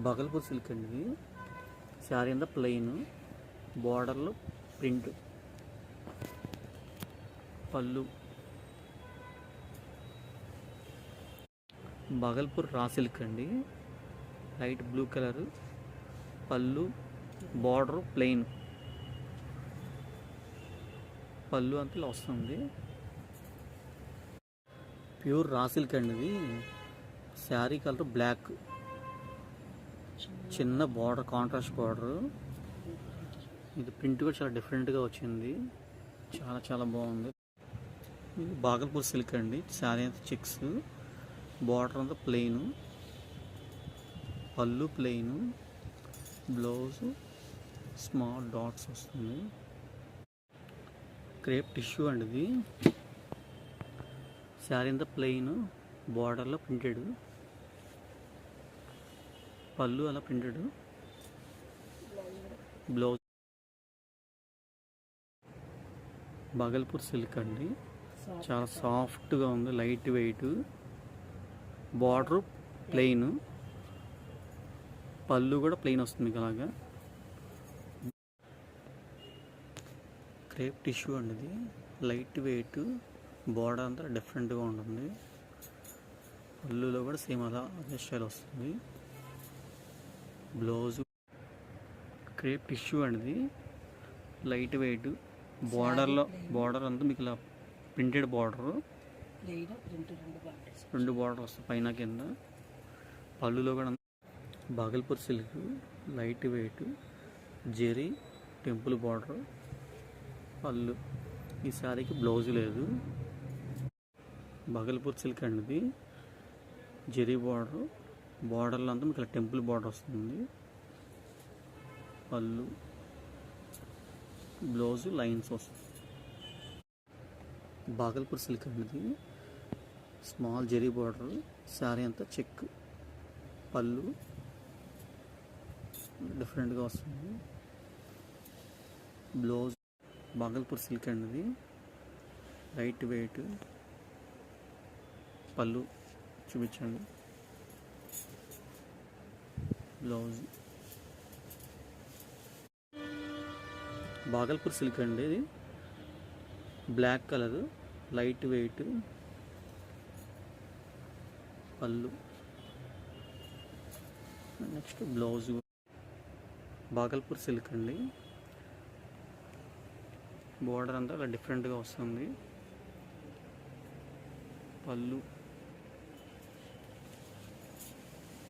Bhagalpur silk అండి ఇది. శారీ అంతా ప్లెయిన్, బార్డర్లో ప్రింట్, పళ్ళు. బగల్పూర్ రా సిల్క్ అండి, లైట్ బ్లూ కలర్, పళ్ళు, బార్డర్ ప్లెయిన్, పళ్ళు అంతా ఇలా వస్తుంది. ప్యూర్ రా సిల్క్ అండి ఇది. శారీ కలర్ బ్లాక్, చిన్న బార్డర్, కాంట్రాస్ట్ బార్డర్. ఇది ప్రింట్ కూడా చాలా డిఫరెంట్గా వచ్చింది, చాలా చాలా బాగుంది. ఇది బాగల్పూర్ సిల్క్ అండి. శారీ అంతా చెక్స్, బార్డర్ అంతా ప్లెయిన్, పళ్ళు ప్లెయిన్, బ్లౌజ్ స్మాల్ డాట్స్ వస్తుంది. క్రేప్ టిష్యూ అండి ఇది. శారీ అంతా ప్లెయిన్, బార్డర్లో ప్రింటెడ్, పళ్ళు అలా ప్రింటెడ్, బ్లౌజ్. బగల్పూర్ సిల్క్ అండి, చాలా సాఫ్ట్గా ఉంది, లైట్ వెయిట్, బార్డర్ ప్లెయిన్, పళ్ళు కూడా ప్లెయిన్ వస్తుంది అలాగా. క్రేప్ టిష్యూ అండి ఇది, లైట్ వెయిట్, బార్డర్ అంతా డిఫరెంట్గా ఉంటుంది, పళ్ళులో కూడా సేమ్ అదే స్టైల్ వస్తుంది, బ్లౌజ్. క్రేప్ టిష్యూ అండి, లైట్ వెయిట్, బార్డర్ అంతా మీకు ఇలా ప్రింటెడ్ బార్డర్, రెండు బార్డర్ వస్తాయి పైన కింద, పళ్ళులో కూడా. Bhagalpur silk, light weight, zari temple border, pallu. ఈ శారీకి బ్లౌజ్ లేదు. బాగల్పూర్ సిల్క్ అండి, జెరీ బార్డర్, బార్డర్లో అంతా మీకు టెంపుల్ బార్డర్ వస్తుంది, పళ్ళు, బ్లౌజ్ లైన్స్ వస్తుంది. బాగల్పూర్ సిల్క్ అండి, స్మాల్ జెరీ బార్డర్, శారీ అంతా చెక్, పళ్ళు డిఫరెంట్గా వస్తుంది, బ్లౌజ్. బాగల్పూర్ సిల్క్ అండి, లైట్ వెయిట్, పళ్ళు చూపించండి, బ్లౌజ్. బాగల్పూర్ సిల్క్ అండి ఇది, బ్లాక్ కలర్, లైట్ వెయిట్, పళ్ళు, నెక్స్ట్ బ్లౌజ్. బాగల్పూర్ సిల్క్ అండి, బార్డర్ అంతా అలా డిఫరెంట్గా వస్తుంది, పళ్ళు.